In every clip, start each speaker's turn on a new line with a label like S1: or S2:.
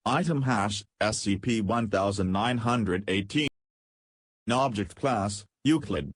S1: Item hash, SCP-1918. Object class, Euclid.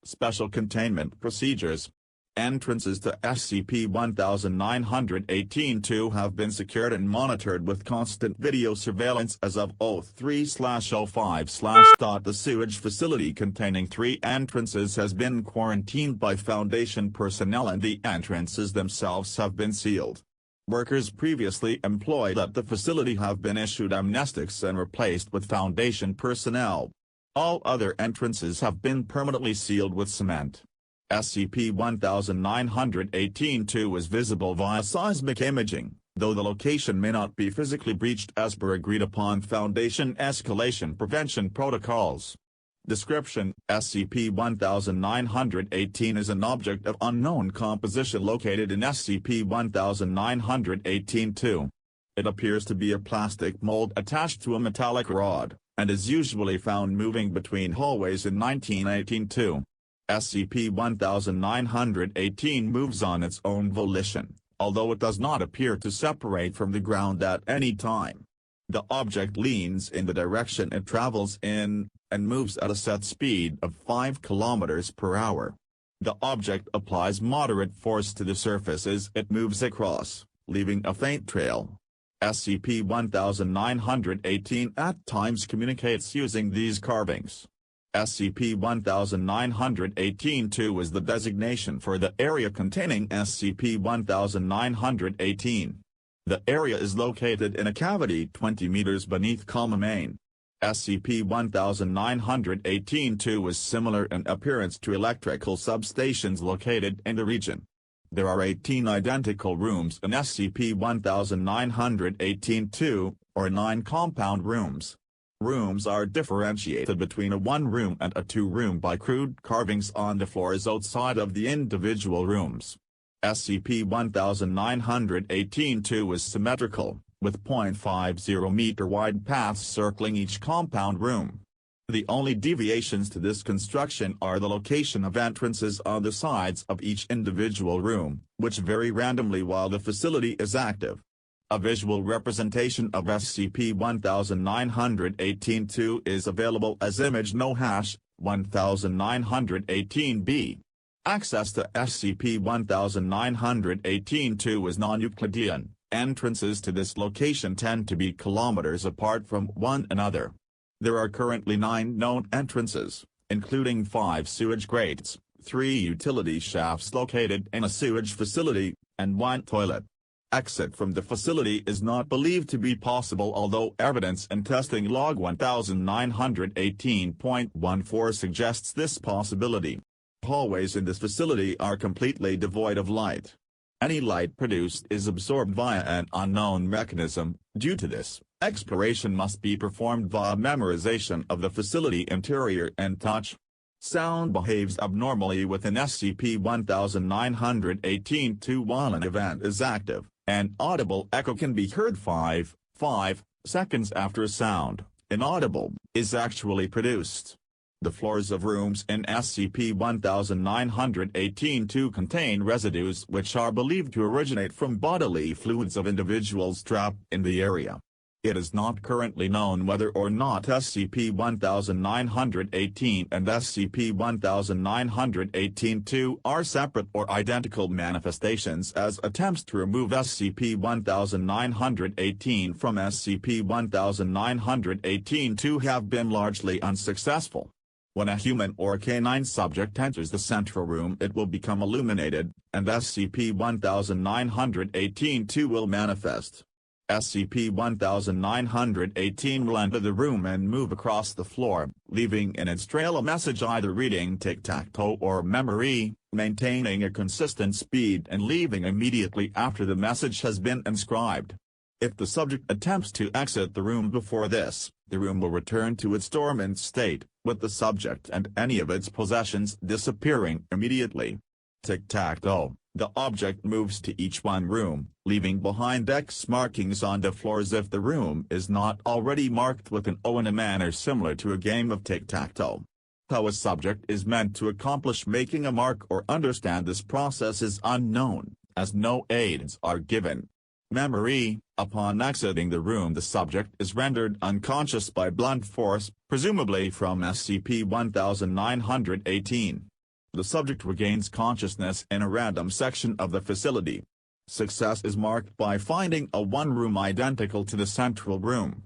S1: Special Containment Procedures. Entrances to SCP-1918-2 have been secured and monitored with constant video surveillance as of 03/05/. The sewage facility containing 3 entrances has been quarantined by Foundation personnel and the entrances themselves have been sealed. Workers previously employed at the facility have been issued amnestics and replaced with Foundation personnel. All other entrances have been permanently sealed with cement. SCP-1918-2 is visible via seismic imaging, though the location may not be physically breached as per agreed-upon Foundation escalation prevention protocols. Description: SCP-1918 is an object of unknown composition located in SCP-1918-2. It appears to be a plastic mold attached to a metallic rod, and is usually found moving between hallways in 1918-2. SCP-1918 moves on its own volition, although it does not appear to separate from the ground at any time. The object leans in the direction it travels in, and moves at a set speed of 5 km per hour. The object applies moderate force to the surfaces it moves across, leaving a faint trail. SCP-1918 at times communicates using these carvings. SCP-1918-2 is the designation for the area containing SCP-1918. The area is located in a cavity 20 meters beneath Maine. SCP-1918-2 is similar in appearance to electrical substations located in the region. There are 18 identical rooms in SCP-1918-2, or 9 compound rooms. Rooms are differentiated between a 1-room and a 2-room by crude carvings on the floors outside of the individual rooms. SCP-1918-2 is symmetrical, with 0.50-meter wide paths circling each compound room. The only deviations to this construction are the location of entrances on the sides of each individual room, which vary randomly while the facility is active. A visual representation of SCP-1918-2 is available as image no hash, 1918-B. Access to SCP-1918-2 is non-euclidean. Entrances to this location tend to be kilometers apart from one another. There are currently 9 known entrances, including 5 sewage grates, 3 utility shafts located in a sewage facility, and 1 toilet. Exit from the facility is not believed to be possible, although evidence and testing log 1918.14 suggests this possibility. Hallways in this facility are completely devoid of light. Any light produced is absorbed via an unknown mechanism. Due to this, exploration must be performed via memorization of the facility interior and touch. Sound behaves abnormally within SCP-1918-2 while an event is active. An audible echo can be heard 5 seconds after a sound, inaudible, is actually produced. The floors of rooms in SCP-1918-2 contain residues which are believed to originate from bodily fluids of individuals trapped in the area. It is not currently known whether or not SCP-1918 and SCP-1918-2 are separate or identical manifestations, as attempts to remove SCP-1918 from SCP-1918-2 have been largely unsuccessful. When a human or canine subject enters the central room, it will become illuminated, and SCP-1918-2 will manifest. SCP-1918 will enter the room and move across the floor, leaving in its trail a message either reading Tic Tac Toe or Memoree, maintaining a consistent speed and leaving immediately after the message has been inscribed. If the subject attempts to exit the room before this, the room will return to its dormant state, with the subject and any of its possessions disappearing immediately. Tic Tac Toe. The object moves to each one room, leaving behind X markings on the floors if the room is not already marked with an O in a manner similar to a game of tic-tac-toe. How a subject is meant to accomplish making a mark or understand this process is unknown, as no aids are given. Memoree, upon exiting the room the subject is rendered unconscious by blunt force, presumably from SCP-1918. The subject regains consciousness in a random section of the facility. Success is marked by finding a one-room identical to the central room.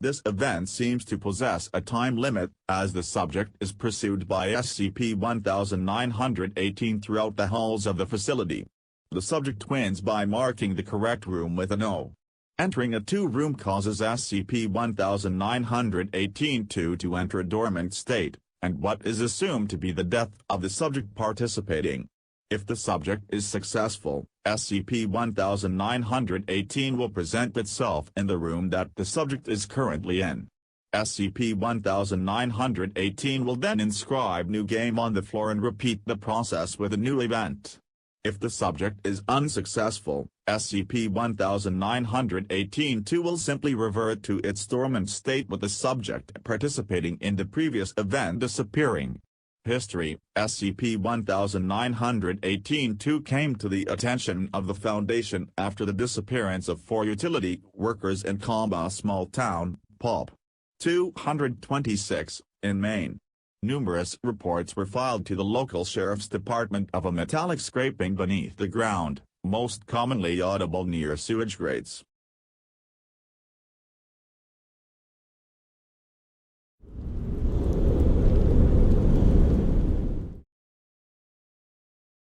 S1: This event seems to possess a time limit, as the subject is pursued by SCP-1918 throughout the halls of the facility. The subject wins by marking the correct room with an O. Entering a two-room causes SCP-1918-2 to enter a dormant state, and what is assumed to be the death of the subject participating. If the subject is successful, SCP-1918 will present itself in the room that the subject is currently in. SCP-1918 will then inscribe new game on the floor and repeat the process with a new event. If the subject is unsuccessful, SCP-1918-2 will simply revert to its dormant state with the subject participating in the previous event disappearing. History: SCP-1918-2 came to the attention of the Foundation after the disappearance of 4 utility workers in Comba Small Town, Pulp. 226, in Maine. Numerous reports were filed to the local sheriff's department of a metallic scraping beneath the ground, most commonly audible near sewage grates.